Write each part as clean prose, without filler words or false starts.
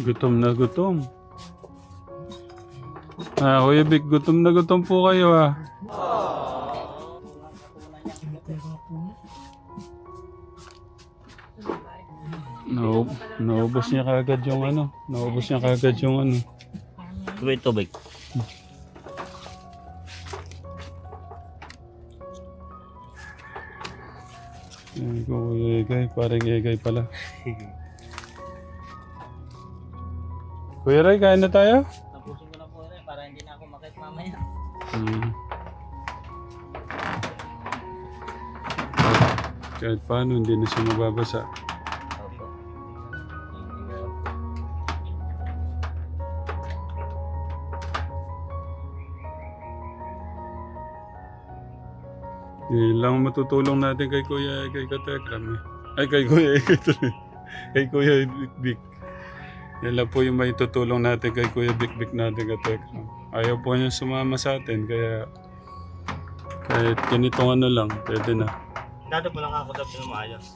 Gutom na gutom. Kuya Vic, gutom na gutom po kayo Naubos niya kagad yung ano. Naubos niya kagad yung ano. Tubig. Kuya Egay, parang Egay pala. Kuya Ray, kain na tayo? Tapusin ko na po rin para hindi na ako makit mamaya. Kahit paano, hindi na siya mababasa. Opo. Lang matutulong natin kay Kuya Egay Katekram Ay, kay Kuya Egay tuloy. Kay Kuya Vic. Yan lang po yung may tutulong natin kay Kuya Vic natin Katekram. Ayaw po niya sumama sa atin, kaya kahit ganitong ano lang, pwede na. Dado po lang ako daw pinamaayos.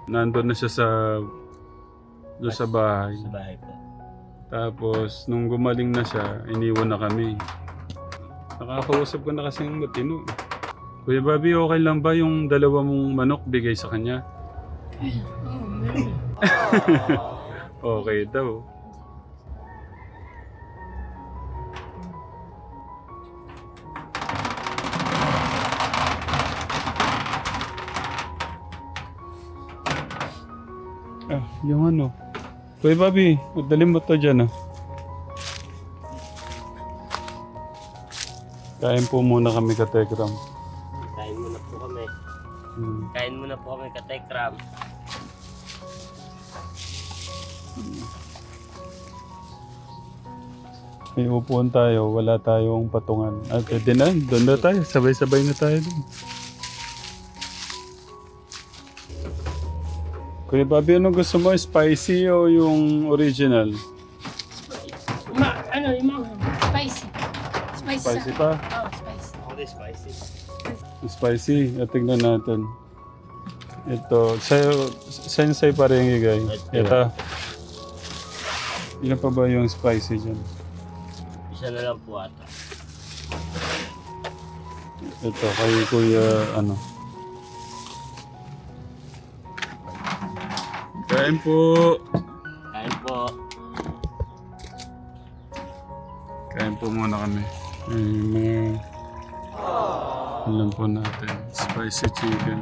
Nandun na siya doon sa bahay. Sa bahay po. Tapos, nung gumaling na siya, iniwan na kami. Nakakausap ko na kasing matino. Kuya Bobby, okay lang ba yung dalawa mong manok bigay sa kanya? Okay daw. Yung ano. Kuya Bobby, dalhin mo to dyan Kain po muna kami Katekram. Kain muna po kami. Kain muna po kami Katekram. May upuan tayo, wala tayong patungan. Pwede na, doon na tayo. Sabay-sabay na tayo doon. Kuya Bobby, ano gusto mo? Spicy o yung original? Yung mga spicy. Spicy pa? Spicy. Ako din spicy. Spicy. Tignan natin. Ito. Sensei pa rin igay. Ito. Ilan pa ba yung spicy dyan? Isa na lang po ata. Ito. Kay Kuya ano. Kain po. Kain po. Kain po muna kami. Mga alam po natin. Spicy chicken.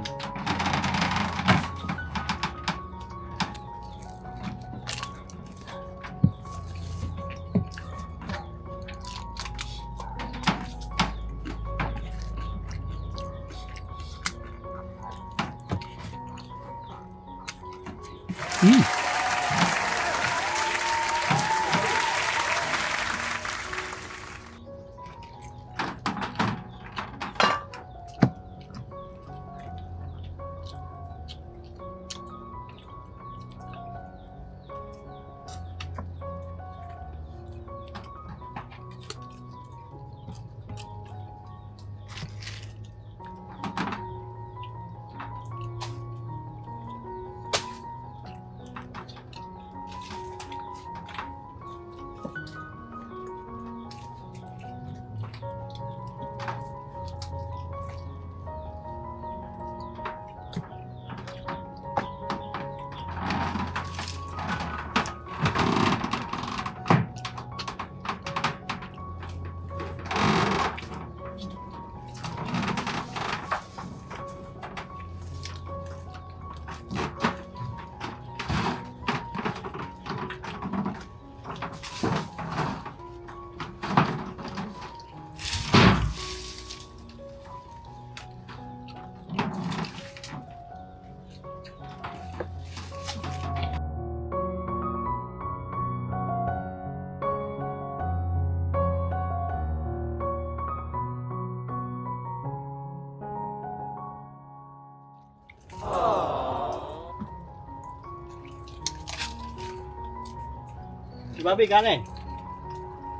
Si Bobby, gane.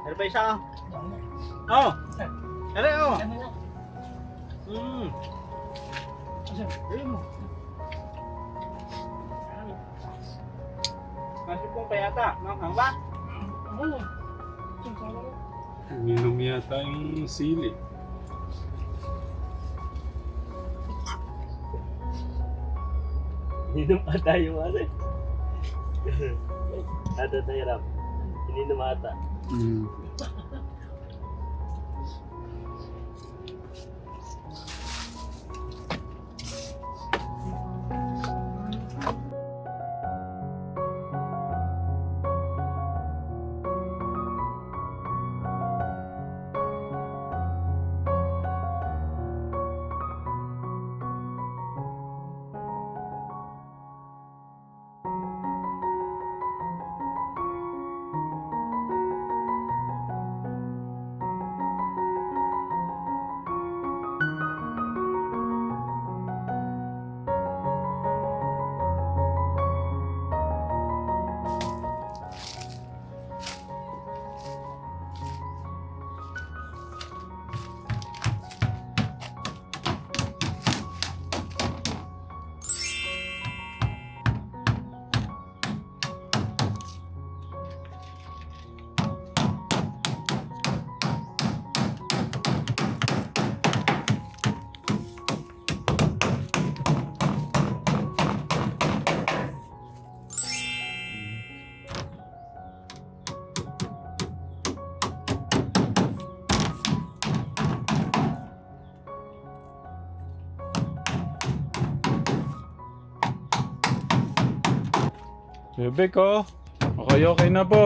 Ano pa isa? Oh. Ere, oh. Ayun mo. Masipong pa yata. Manghang ba? Oo. Uminom yata yung sili. Ininom pa tayo ano. Ata tayo Ram. Ininom ata. Mm. Bebe ko. Okay na po.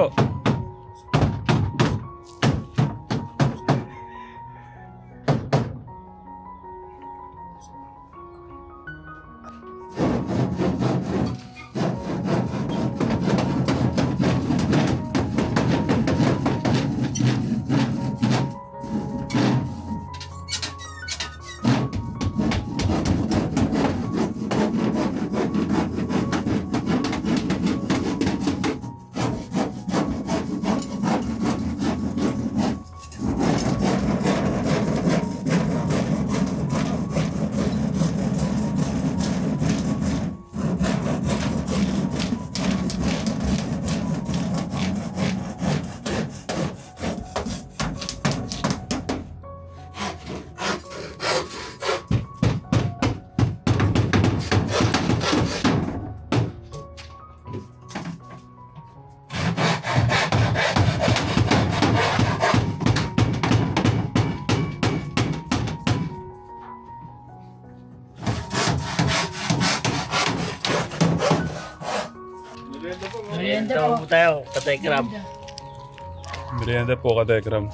Merienda Tawa po. po tayo, katekram. Merienda po ka, Tekram.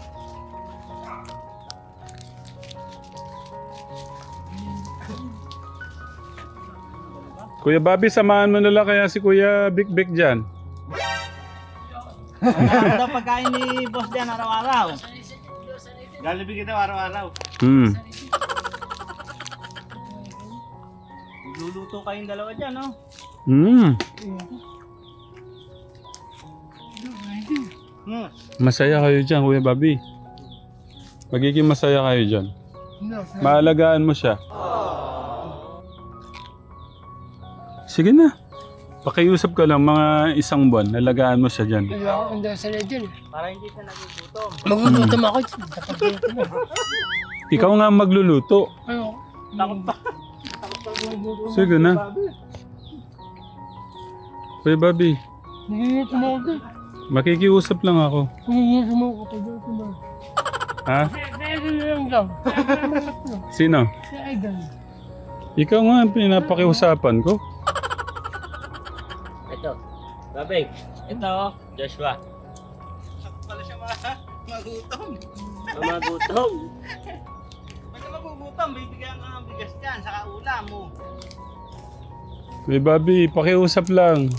Kuya Bobby, samahan mo nila kaya si Kuya Big Big dyan. Ang daw pagkain ni Boss Dan araw-araw. Galibig daw araw-araw. Hmm. Luluto kayong dalawa dyan, no? Hmm. Masaya kayo dyan, Kuya Bobby. Magiging masaya kayo dyan. Maalagaan mo siya. Sige na. Pakiusap ka lang mga isang buwan. Alagaan mo siya dyan. Wala ako ang dasa na dyan. Para hindi siya nagugutom. Magugutom ako. Kapag mo. Ikaw nga magluluto. Ano? Takot pa. Sige na. Kuya Bobby, Nangingitom ako dyan. makikiusap lang ako. Nangingitom ako. Kapag mo. Ha? Kaya lang lang. Sino? Si Aidan. Ikaw nga ang pinapakiusapan ko. Ito. Babeng. Ito. Joshua. Takot pala siya magutom. Magutom. Pag ka magugutom, bibigyan ka ng bigas dyan, saka ulam mo. Kuya Bobby, pakiusap lang.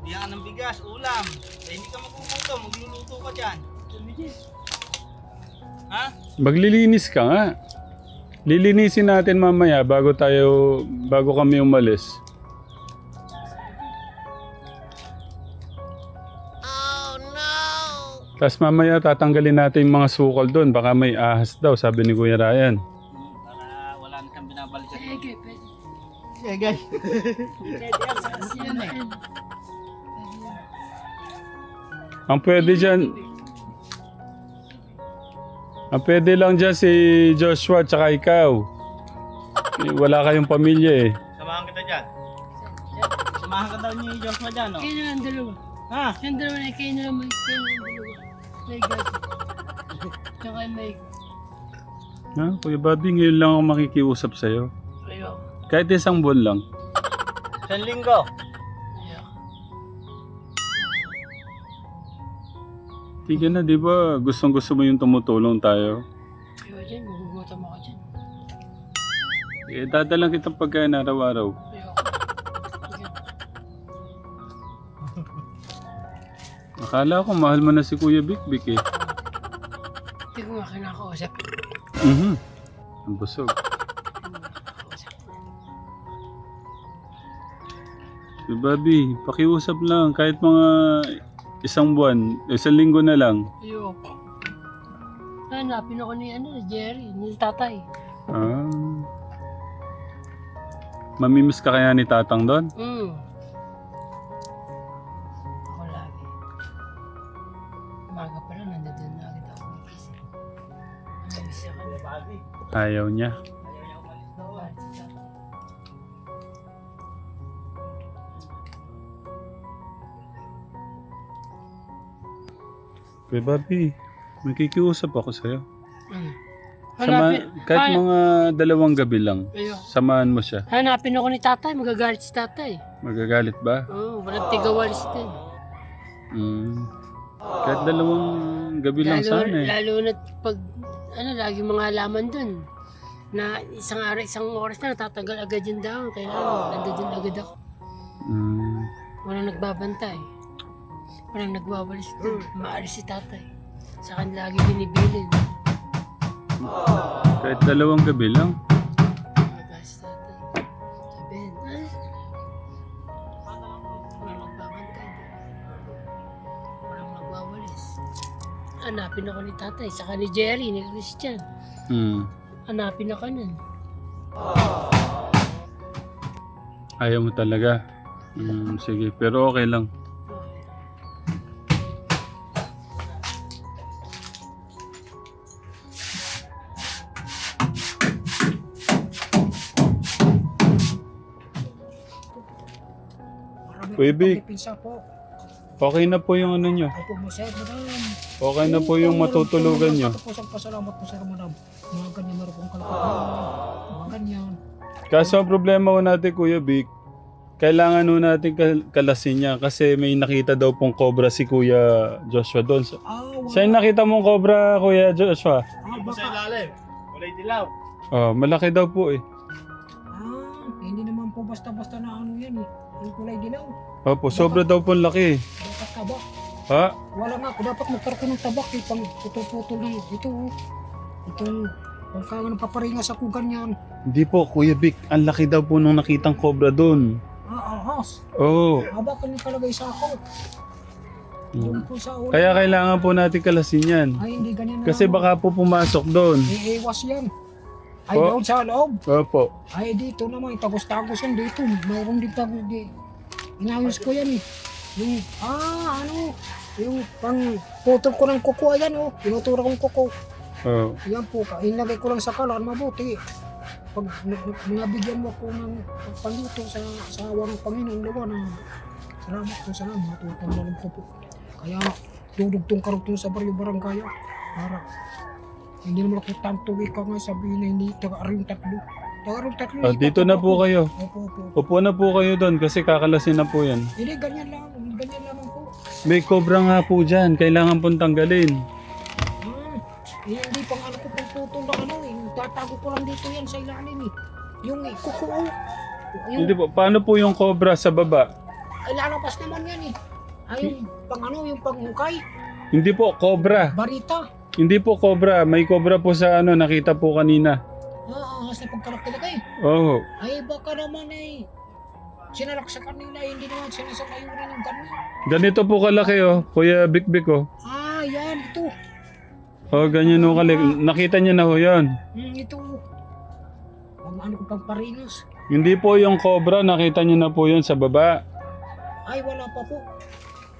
Bigyan ka ng bigas, ulam. Eh, hindi ka magugutom, magluluto ka dyan. Ha? Maglilinis ka nga. Lilinisin natin mamaya bago kami umalis. Tapos mamaya tatanggalin natin yung mga sukal doon. Baka may ahas daw, sabi ni Kuya Ryan. Para wala na siyang binabalikan. Sige, pwede. guys. Yan eh. Ang pwede dyan, ang pwede lang dyan si Joshua tsaka ikaw. Wala kayong pamilya eh. Samahan kita dyan. Samahan ka daw ni Joshua dyan, no? Kayo na lang dalawa. Ha? Yung dalawa na kayo na lang dalawa. May gas. Tsaka may... Ha? Kuya Bobby, ngayon lang ako makikiusap sa'yo. Ayaw. Kahit isang buwan lang. Isang linggo. Ayaw. Tignan na, di ba? Gustong-gusto mo yung tumutulong tayo. Ayaw dyan, magugutom ako dyan. Eh, dadalang kitang pagkain araw-araw. Ayaw. Akala ko mahal mo na si Kuya Bik eh. Hindi ko nga kinakausap. Ang busog. Si Bobby, pakiusap lang kahit mga isang buwan, isang linggo na lang. Ayaw. Hanapin ako ni Jerry, ni tatay. Ah. Mamimiss ka kaya ni Tatang doon? Ako lagi. Umaga pa lang, nandun na agad ako magising. Namiss ako na. Ayaw niya. Kuya Bobby, may kikiusap ako sa'yo. Kahit mga 2 gabi lang, Ayaw. samahan mo siya. Hanapin ako ni tatay, magagalit si tatay. Magagalit ba? Oo, walang tigawalis din. Kahit 2 gabi lang sana eh. Lalo na pag, lagi mga halaman dun. Na isang araw, isang oras na natatagal agad yung dahon. Kailangan, nandun agad ako. Walang nagbabantay. Walang nagwawalis dun. Maalis si tatay. Sa akin lagi binibilin. Kahit 2 gabi lang. Magalis si tatay. Sabihin, walang nagbabantay dun. Walang nagwawalis. Hanapin ako ni tatay. Saka ni Jerry, ni Christian. Hanapin ako nun. Ayaw mo talaga? Sige, pero okay lang. Kuya Bik, Pisa po. okay na po yung ano nyo. Ako po, sir, madam. Okay na po yung matutulugan nyo. Pasalamat po, sir, madam. Mga ganyan, meron pong kalapatan. Mga ganyan. Kaso ang problema ko natin, Kuya Bik, kailangan nun natin kalasin niya kasi may nakita daw pong cobra si Kuya Joshua doon. Siya yung nakita mong cobra, Kuya Joshua? Ano sa ilalim? Kulay dilaw. Oh, malaki daw po eh. Hindi naman po basta-basta na ano yan eh. Yung kulay dilaw. Opo, sobra daw po laki. Dapat tabak. Ha? Wala nga, dapat magkaroon ng tabak eh. Pang putol-putol na ito. Ito, pagka paparingas ako ganyan. Hindi po, Kuya Bik, ang laki daw po nung nakitang cobra doon. Ahas. Oo. Habakan yung kalagay sa ako. Yung po sa ulo. Kaya kailangan po natin kalasin yan. Ay, hindi ganyan na. Kasi baka po pumasok doon. Iiwas yan. Ay, Po? doon sa loob. Opo. Ay, dito naman, tagos-tagos yan dito. Mayroon din tagos di. Inayos ko yan eh. Yung, yung pang putol ko ng kuko, ayan oh. Pinutura kong kuko. Oh. Yan po, inlagay ko lang sa kalan, mabuti. Pag nabigyan mo ko ng pagpaluto sa awa ng Panginoon, lawa na salamat po, salamat. Tutanggalan ko po. Kaya dudugtong karugtong sa baryo barangay para hindi naman ako tanto ka nga sabihin na hindi taga-aring tatlo. Taga-aring tatlo. Dito na po kayo. Opo. Upo na po kayo doon kasi kakalasin na po yan. Hindi, ganyan lang po. May cobra nga po dyan. Kailangan pong tanggalin. Hindi pang ano ko pang putol na ano eh. Tatago ko lang dito yan sa ilalim eh. Yung kuko. Hindi po. Paano po yung cobra sa baba? Ay lalabas naman yan eh. Ay yung pang ano, yung panghukay. Hindi po, cobra. Barita. Hindi po cobra. May cobra po sa ano, nakita po kanina. Ahas na pagkalak talaga eh. Oo. Ay baka naman eh. Sinalak sa kanila, hindi naman sinasakayunan ng ganyan. Ganito po kalaki oh. Kuya Bik oh. Yan, ito. Oh, ganyan oh kalaki. Nakita niyo na ho yun. Ito. ano ko pang parinos. Hindi po yung cobra, nakita niyo na po yun sa baba. Ay, wala pa po.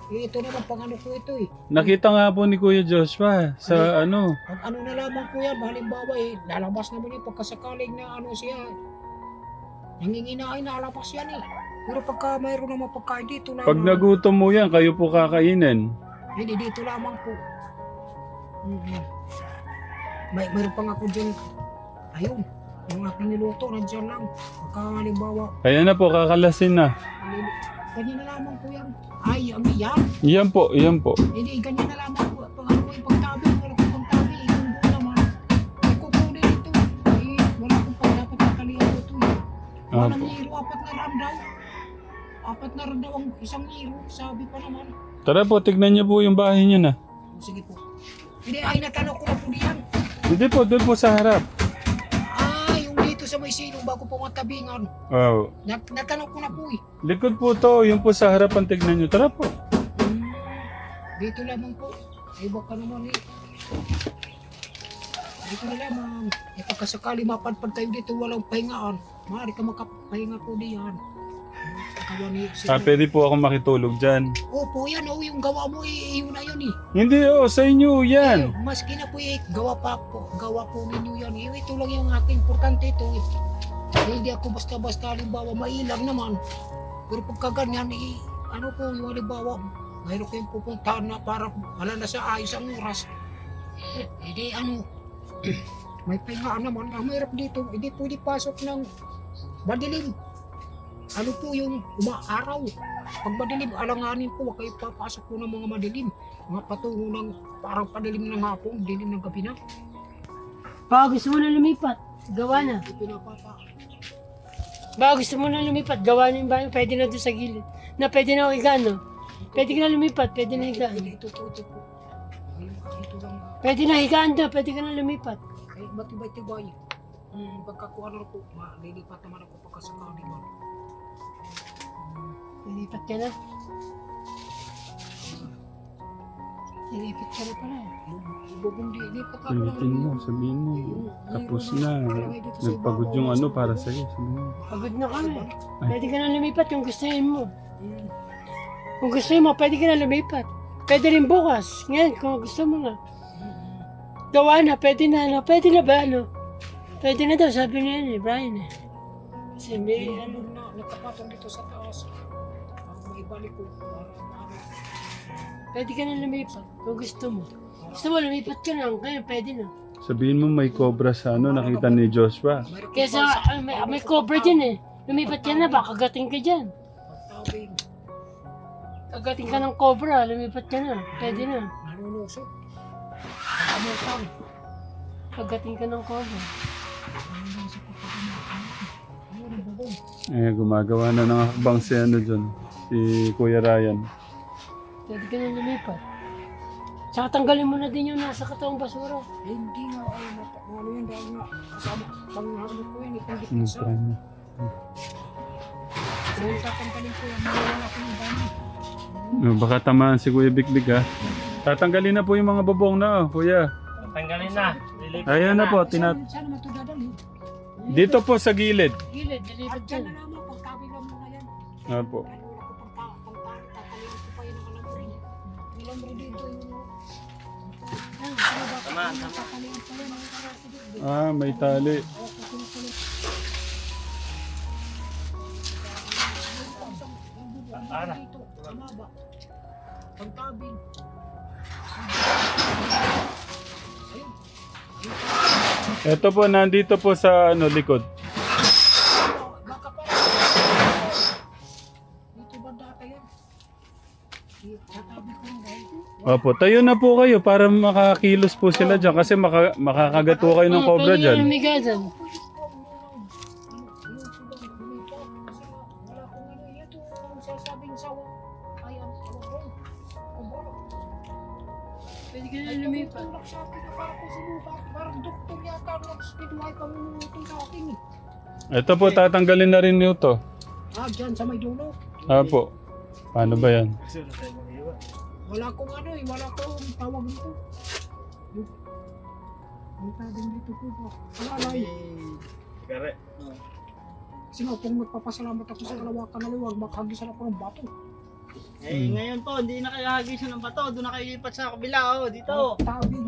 Eh, ito naman pang ano ko ito eh. Nakita nga po ni Kuya Joshua sa ano. Pag ano na lamang po yan, halimbawa eh, lalabas naman yung pagkasakaling na ano siya. Nanginginain na lalabas yan eh. Pero pagka mayroon naman pagkain dito lamang. Pag nagutom mo yan, kayo po kakainin. Hindi, dito lamang po. Mayroon pang ako dyan. Ayun, yung aking niluto, nandiyan lang. Pagka halimbawa, Kaya na po, kakalasin na. ganyan na lamang po yan. Ay, yan. Iyan po, iyan po. Hindi, ganyan na lamang po. Pag ano yung pagtabi, wala kong pagtabi. Yung buo naman. Ay, kukunin ito. Eh, wala kong dapat tatalian ko ito. Walang niro, 4 na ram daw. 4 na ram daw ang isang niro. Sabi pa naman. Tara po, tignan niyo po yung bahay niyo na. Sige po. Hindi, ay natanong ko na po diyan. Hindi po, doon po sa harap. Yung dito sa may silong bago po matabingan. Wow. Natanong ko na po eh. Likod po to, yung po sa harapan, tignan niyo. Tara po. Dito lamang po. Ay baka naman eh. Dito na lamang. Eh pagkasakali mapadpad kayo dito walang pahingaan. Maaari ka makapahinga po diyan. Pwede po ako makitulog dyan. Opo yan oh, yung gawa mo eh, yun na yun eh. Hindi sa inyo yan. Maski na po eh, gawa po ninyo yan. Ito lang yung aking importante ito eh. Hindi ako basta-basta halimbawa mailang naman. Pero pagka ganyan eh, ano po yung halimbawa, mayroon kayong pupuntahan na para wala na sa ayos ang oras. Hindi ano, may pahingaan naman. Ang mahirap dito, hindi pwede pasok ng madilim. Ano po yung umaaraw. Pag madilim, alanganin po, huwag kayo papasok po ng mga madilim. Mga patungo ng parang padilim ng hapon, dilim ng gabi na. Baka gusto mo na lumipat, gawa na. Hindi pinapata. Baka gusto mo na lumipat, gawa na yung bahay, pwede na doon sa gilid. Na pwede na higa, no? Pwede ka na lumipat, pwede na higa. Hindi, ito po. Ito lang. Pwede na higaan doon, pwede ka na lumipat. Kahit matibay-tibay. Pagkakuha na po, malilipat naman ako pagkasakali man. Lilipat ka na. Lilipat ka na pala. Bubundi, lipat ako Ulitin mo, sabihin mo. Tapos na. Nagpagod yung ano para sa'yo. Sabihin mo. Pagod na kami. Pwede ka na lumipat kung gustuhin mo. Kung gustuhin mo, pwede ka na lumipat. Pwede rin bukas. Ngayon, kung gusto mo nga. Gawa na, pwede na, ano? Pwede na ba, ano? Pwede na daw, sabi niya ni Brian eh. Kasi may, ano, na nakapatong dito sa taas. May balik ko. pwede ka na lumipat kung gusto mo. Gusto mo, lumipat ka lang. Kaya pwede na. Sabihin mo may cobra sa ano, nakita ni Joshua. Kaya sa, may cobra dyan eh. Lumipat ka na, baka kagating ka dyan. Pagtabing, Kagating ka ng cobra, lumipat ka na. Pwede na. nanunusok. Pagkamutan. Kagating ka ng cobra. Ayun ang bubong. Gumagawa na ng hakbang si ano dyan. Si Kuya Ryan. Pwede ka na lumipat. Tsaka tanggalin mo na din yung nasa katawang basura. Hindi nga, ano yun dahil nga. Kasama, panghamot ko yun, itong Ano dito sa. pa niya? Kung tatanggalin ko yan, mawala ko ng dami. Baka tamaan si Kuya Bikbik ha. Tatanggalin na po yung mga bubong na Kuya. Tanggalin na. Lilipat Ayan na po, Saan naman ito dadalhin? Dito po sa gilid. Gilid, dilipat At dyan dyan. na naman, pagtabi lang muna yan. Apo. Dahil wala ko tatalian ko pa yun ang alambre. Yung alambre dito yung... Tama. Tatalian pa yan ang karasi dito. May tali. Ana. Dito, tumaba. Pagtabing. Ayun. Ito po, nandito po sa ano, likod. Baka pa. Dito ba data yan? Tatabi ko yung dahil. Opo, tayo na po kayo para makakilos po sila dyan kasi makakagat po kayo ng cobra Pwede dyan. na lumiga dyan. Pwede ka na lumipat. Parang doktor yata ang nag-speedway pamumuto sa akin eh. Ito po, tatanggalin na rin nito. Dyan sa may dulo. Apo. Paano ba yan? Wala kong ano eh, wala kong tawag dito. Ang tawag dito po ba? Alalay. Kare. Kasi nga, kung magpapasalamat ako sa kalawakan na liwag, makahagisan ako ng bato. Ngayon po, hindi na kayo hagisan ng bato. Doon na kayo lipat sa kabila, dito. Tabi.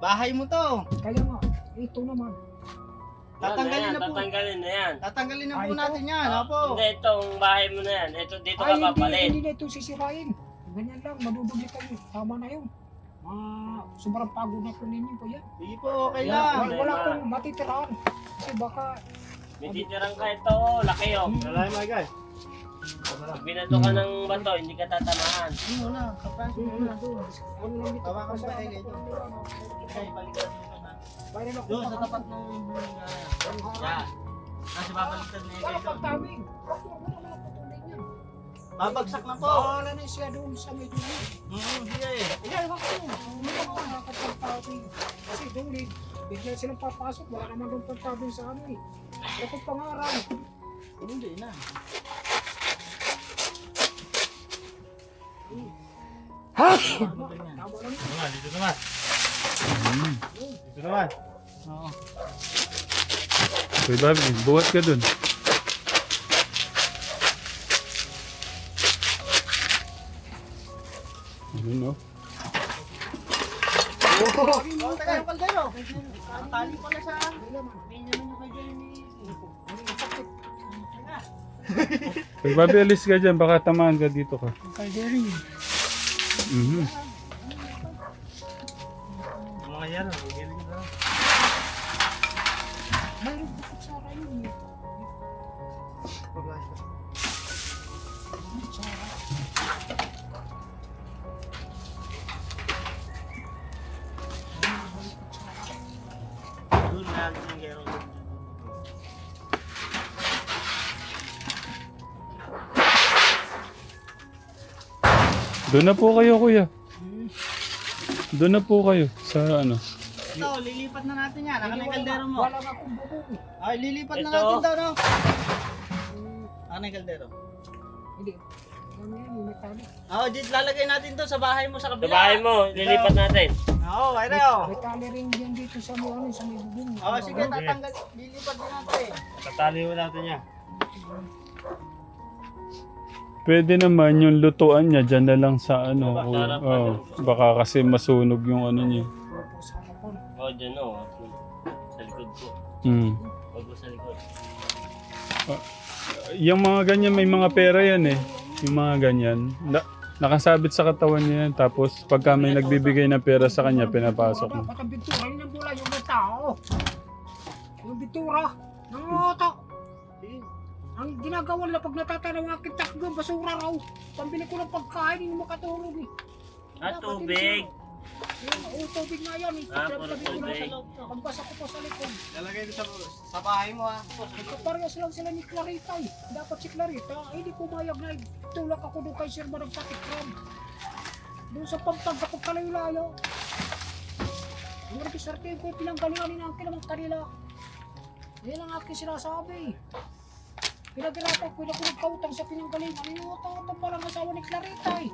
Bahay mo to. Kaya nga, ito naman. Tatanggalin na po. Tatanggalin na yan. Tatanggalin na po Ito? natin yan, opo. Hindi, itong bahay mo na yan. Ito, dito Ay, ka papalit. hindi na ito sisirain. Ganyan lang, madudugli kayo. Tama na yun. Sobrang pagod na po ninyo po yan. Sige po, okay Wala, lang. Wala akong matitirahan. Kasi baka, May titirang ka ito, laki oh. Wala yung mga guys. Pag binato ka ng bato, hindi ka tatamaan. Ano na, kapraso mo na. ano lang ito. Tawakan Kasi ba kayo ano dito? po, ano, Okay, baliktad mo na. Bayran ako. Doon, sa tapat ng yan. Kasi babaliktad na Wala yun. pang tabing. Wala naman ang patuloy niyan. Babagsak na po. Wala na siya doon sa may dulo. Sige. Kaya ako, hindi ako nakakapagtabing. Kasi doon bigyan silang papasok. Wala naman doon pagtabing sa ano eh. Wala kong pangarang. Hindi na. Tama lang yun. Dito naman. Dito naman. Oo. Kuya Bobby, buhat ka dun. Ano no? Oh, taga yung kaldero. Ang tali pala sa... Kuya Bobby, alis ka dyan. Baka tamaan ka dito ka. Kaldero yun. Mhm. Mga yan, gigiling na. Mayroon pa kutsara yun eh. Doon na yung gero. Doon na po kayo, kuya. Doon na po kayo sa ano. Ito, lilipat na natin yan. Naka na yung kaldero mo. Wala nga akong bubong. Ay, lilipat na Ito. natin daw, no? Naka na yung kaldero. Hindi. Ano yan, yung metallic. Oo, dito lalagay natin to sa bahay mo sa Sa kabila. bahay mo, lilipat natin. Oo, ayun oh. Metallic ring yan dito sa may ano, sa may bubong. Oo, sige, tatanggal. Lilipat din natin. Tatali mo natin yan. Pwede naman yung lutuan niya dyan na lang sa ano. Baka kuya. sarap pa Oh, baka kasi masunog yung ano niya. Opo, sa harapan. O, dyan o. Sa likod ko. Hmm. Huwag mo sa likod. Yung mga ganyan, may mga pera yan eh. Yung mga ganyan. Nakasabit sa katawan niya yan. Tapos pagka may nagbibigay ng pera sa kanya, pinapasok mo. Dapat ang bitura, yun ang bulay, yung may tao. Yung bitura, ng oto. Ang ginagawa nila pag natatanaw ang aking takbo, basura raw. Pambili ko ng pagkain, hindi makatulog eh. Ah, Dapat tubig. Yung tubig na yan eh. Ah, puro Tabi ko lang tubig. sa loob. Pagbasa ko po sa likod. Lalagay dito sa bahay mo, ha. Nagkaparehas lang sila ni Clarita eh. Dapat si Clarita, hindi pumayag na tulak ako doon kay Sir Manang Patikram. Doon sa pagtag ako kalayo-layo. Ang nag-isarte ko, pinanggalingan ng akin naman kanila. Yan ang aking sinasabi. Pinagirapan ko na kung nagkautang sa pinanggalingan. Inuutang parang asawa ni Clarita eh.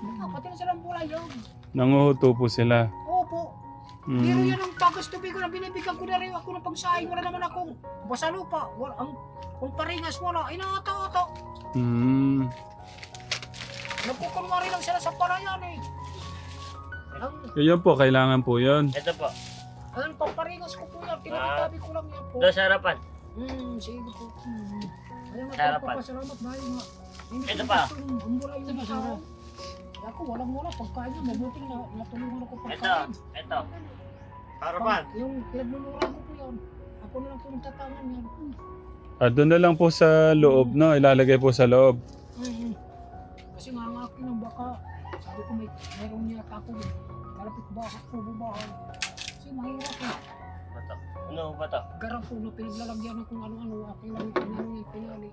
Pati na silang bulay yun. Nanguhuto po sila. Opo. Pero Mm. yan ang tagas tubig ko na binibigyan ko na rin ako ng pagsaing. Wala naman akong basa lupa. Wala, kung paringas wala, inata-ata. Mm. Nagkukunwari lang sila sa parayan eh. Yun po, kailangan po yun. Ito po. Ang pamparingas ko po yan, tinatabi ko lang yan po. Doon sa harapan. Sige po. Ayaw nga Harapan. papasalamat dahil nga. Hindi Ito ko pa. gusto yung umbulay yung tao. Ako, walang-wala pagkain niya. Mabuting na natulungan ako Ito. pagkain. Ito. Harapan. Yung pinagmumuran ko po yan. Ako na lang po yung tatangan yan. Doon na lang po sa loob, no? Ilalagay po sa loob. Kasi nga ang akin ang baka, sabi ko mayroong niya ako eh. Kalapit ba ako bubahan. Kasi mahirap eh. Bato. Ano ba to? Garang po na pinaglalagyan ng kung ano-ano. Aking lang yung pinali.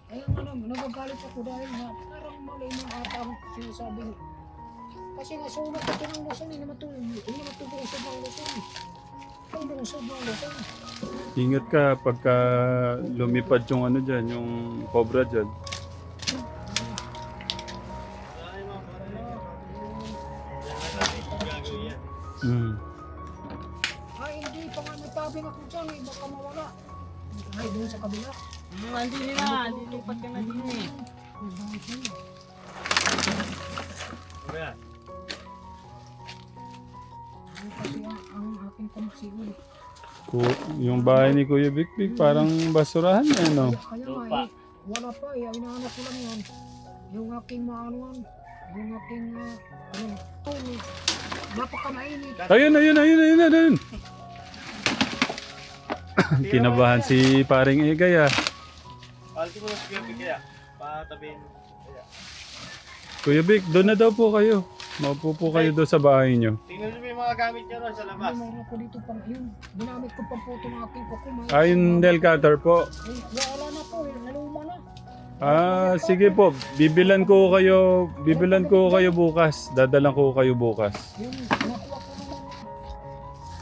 Kaya nga naman, nagagalit ako dahil nga parang mali ng atang sinasabi niya. Kasi nga sunog ito ng Luzon, hindi naman tubong sobrang Luzon. Tubong sobrang Luzon. Ingat ka pagka lumipad yung ano dyan, yung cobra dyan. Mm. Ay, hindi pa nga sabi nga ko dyan eh, baka mawala. Ay, doon sa kabila. Hindi nila, lilipat ka na din eh. Ay, bakit yun? Kuya. Ay, kasi ang aking kumsiul. Yung bahay ni Kuya Big Big, parang basurahan eh, no? Kaya nga Lupa. eh, wala pa eh, inaanap ko lang yan. Yung aking maanuan, yung aking tulog. Napakamainit. Ayun. Kinabahan si paring Egay ah. Palti mo na si Kuya Big kaya. Patabihin. Kuya Big, doon na daw po kayo. Maupo po kayo doon sa bahay nyo. Tingnan niyo yung mga gamit niyo ron sa labas. Ay, mayroon ko dito pang yun. Ginamit ko pang po itong aking kuko. Yung nail cutter po. Ay, wala na po eh, naluma na. Sige po. Bibilan ko kayo bukas. Dadalan ko kayo bukas. Yung nakuha ko naman.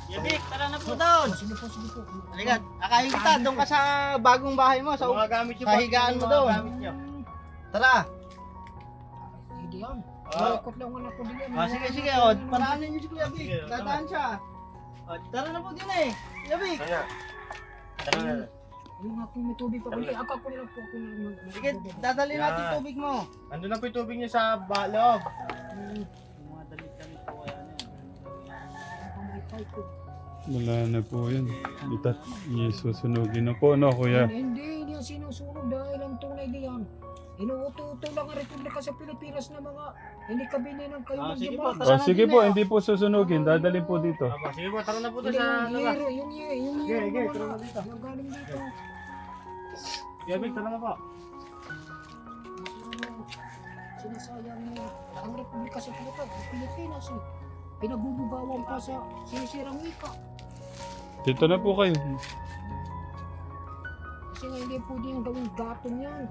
Yabik, tara na po doon. Sige po. Halika, akahin kita. Doon ka sa bagong bahay mo. Sa mga gamit niyo. Sa higaan mo doon. Tara. Hindi yan. Ah. Ikot lang ako diyan. Sige. O, paraanin niyo si Kuya Big. Dadaan siya. Tara na po din eh. Yabik. Tara na. Yung aking may tubig pa. Hindi, ako lang po. Ako lang mag- Sige, dadali natin yung tubig mo. Ando na po yung tubig niyo sa loob. Mga damit-damit po kaya na May pipe po. Wala na po yan. Isusunugin na po, no, Kuya? Hindi yan sinusunod dahil ang tunay diyan. Inuuto-uto lang ang Republika sa Pilipinas na mga hindi kabinin ng kayo sige magdiba. po, Sige po, hindi po susunugin. Dadalhin po dito. Sige po, tara na po Hindi, yung yero, yung Sige, tara na dito. yung galing dito. Yabik, tara na po. Sinasayang mo ang Republika sa Pilipinas eh. Pinagubugawan pa sa sinisirang wika. Dito na po kayo. Kasi nga hindi po din gawing gatong yan.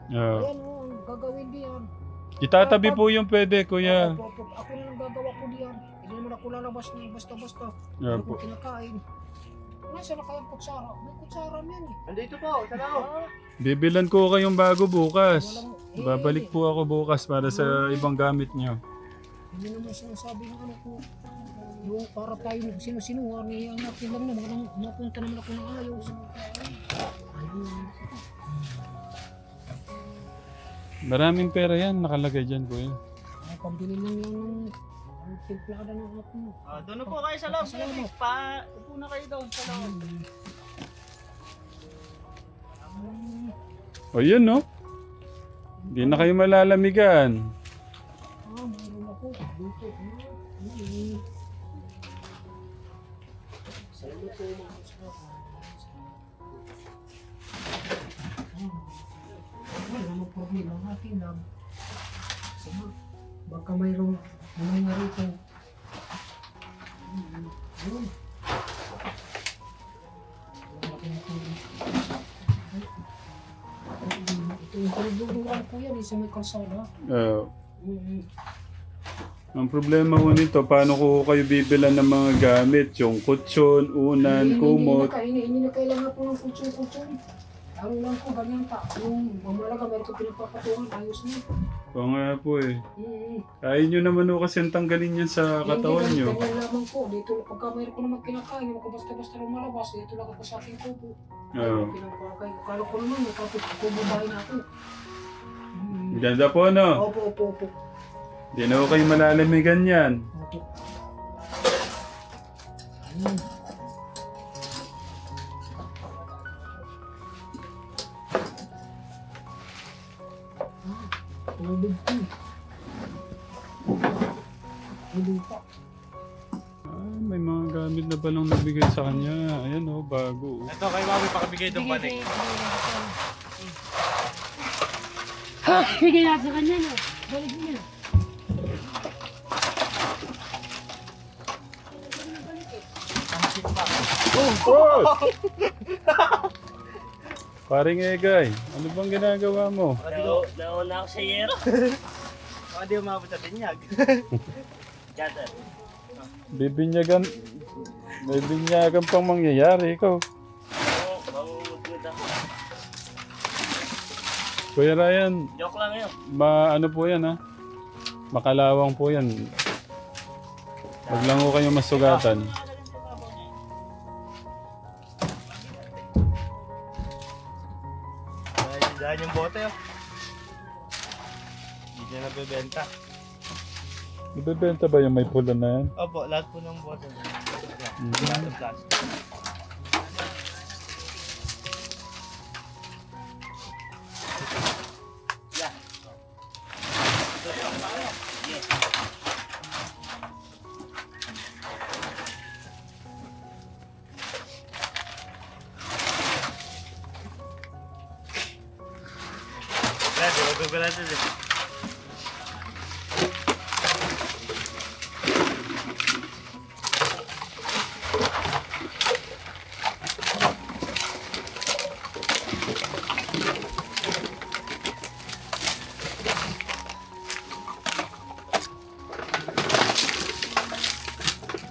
Ah. Ayan o, ang gagawin diyan. Itatabi po yung pwede, Kuya. Ako na lang gagawa ko diyan. Hindi naman ako lalabas na basta-basta. Yeah, Ano po. kung kinakain. Nasa na kayang kutsara? May kutsara yan eh. Andito po, sa loob. Bibilan ko kayong bago bukas. Walang- Babalik po ako bukas para sa ibang gamit nyo. Hindi naman sinasabi ng ano ko. Yung para tayo sinu-sinuha ni ang natin lang naman. Napunta naman ako ng ayos. Ayun. Maraming pera yan, nakalagay dyan, Kuya. Ay, pambili lang yan ng ang timplada ng ating. Doon na po kayo sa loob. Yabik, upo na kayo doon sa loob. O yun, no? Hindi na kayo malalamigan. Mayroon ako. Dito. Sa ilo ko mga kasama. Wala namang problema natin lang. Kasi nga, baka mayroong mga rito. Yun. Wala ko na tubig. Ito yung pinagduduran ko yan, isa may kalsada. Ang problema ko nito, paano ko kayo bibilan ng mga gamit? Yung kutsyon, unan, kumot. Hindi na kailangan po ng kutsyon. Ang lang ko, ganyan pa. Yung mamalaga, meron ko pinagpapatungan, ayos na. Oo nga po eh. Kaya nyo naman o kasi tanggalin yan sa katawan nyo. Ganyan lamang po. Dito, pagka mayroon ko naman kinakain, hindi ko basta-basta lumalabas. Dito lang ako sa aking kubo. Oo. Pinapakay. Akala ko naman, may kubo bahay na ako. Ganda po, no? Opo. Hindi na ako kayo malalamigan yan. Opo. Ayun. Tubig ko. Tubig pa. May mga gamit na palang nabigay sa kanya. Ayan o, bago. Ito, kay Mami pakabigay doon panik. Sige natin sa kanya na. Balik niya. Oh! Paring Egay, ano bang ginagawa mo? Nauna ako sa yero. Baka di umabot sa tinyag. Gata. Bibinyagan pang mangyayari ikaw. Mangungud ako. Kuya Ryan, Joke lang yun. ano po yan ha? Makalawang po yan. Wag lang ko kayo masugatan. Dahil yung bote, oh. Hindi niya nabibenta. Ibebenta ba yung may pula na yan? Opo, lahat po ng bote. Lahat ng plastic. Natin eh.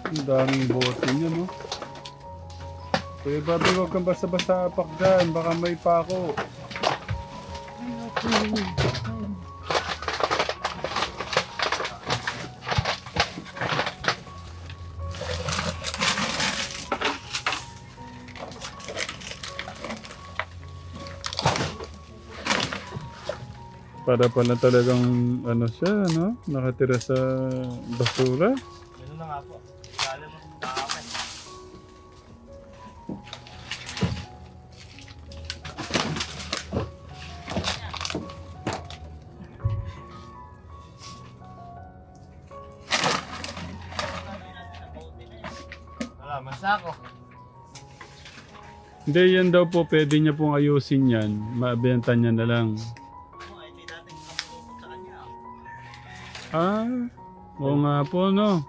Ang daming bote niya, no? Kuya Bobby, huwag kang basta-basta apak dyan. Baka may pako. Para pala talagang ano siya, no? Nakatira sa basura. Ganun na nga po. Lalo mo sa akin. Wala, masako. Hindi, yan daw po, pwede niya pong ayusin yan. Mabenta niya na lang. Hindi natin kapulong sa kanya. Ah, oo nga po, no?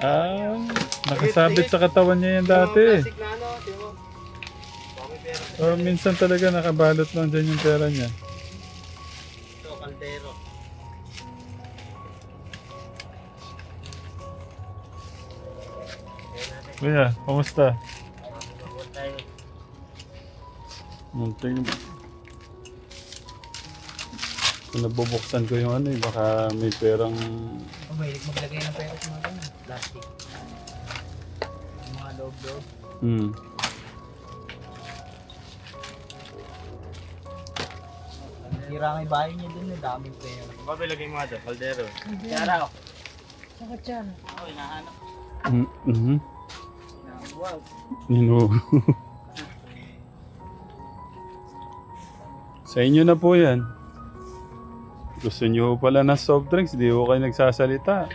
Ah, nakasabit sa katawan niya yan dati. Plastic na ano, di mo. Baka may pera. Oh, minsan talaga nakabalot lang dyan yung pera niya. Ito, kaldero. Kuya, kamusta? Huwag tayo. Tingnan. Kung nabubuksan ko yung ano eh, baka may perang... Mahilig maglagay ng pera sa mga ganyan. Plastic. Yung mga loob-loob. Hmm. Tira nga yung bahay niya dun, daming pera. Baka ilagay mo nga doon, kaldero. Tsara ko. Saka tiyan. Ako, hinahanap. Mm-hmm. Wow. Sa inyo na po yan. Gusto niyo pala ng soft drinks, di ko kayo nagsasalita.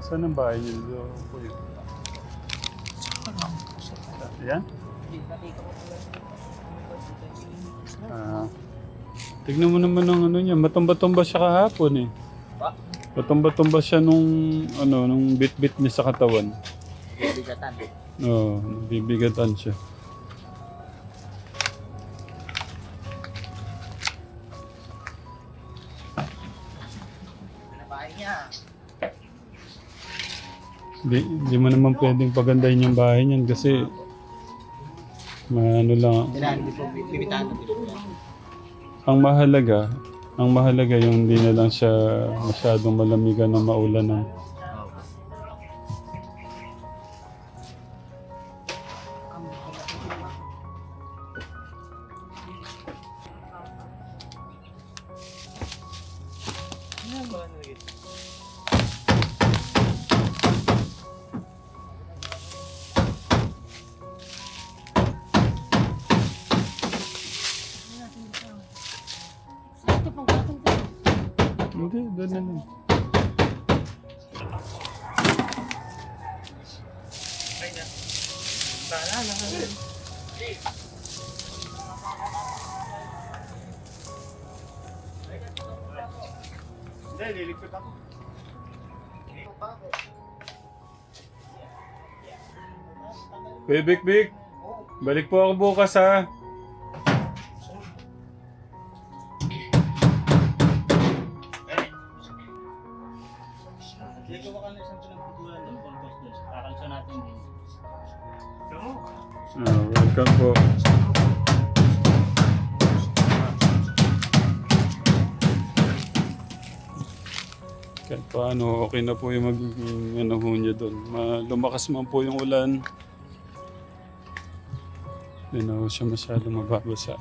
Saan ang bahay niyo? Yan? Ah. Tignan mo naman ang ano niya, matumba-tumba siya kahapon eh. Matumba-tumba siya nung bit-bit niya sa katawan. Bibigatan. Oo, bibigatan siya. Bahay niya. Di mo naman pwedeng pagandahin yung bahay niyan kasi ano lang. Kailangan hindi po bibitahan natin po yan. Ang mahalaga yung hindi na lang siya masyadong malamigan ng maulanan. Ito pang katong ko. Hindi, doon na lang. Hindi, lilikot ako. Kuya Bik, balik po ako bukas ha. putulan doon, pulbos doon. Kakalso natin din. Welcome po. Kahit paano, okay na po yung magiging ano ho niya doon. Lumakas man po yung ulan. Hindi na ho siya masyado mababasa.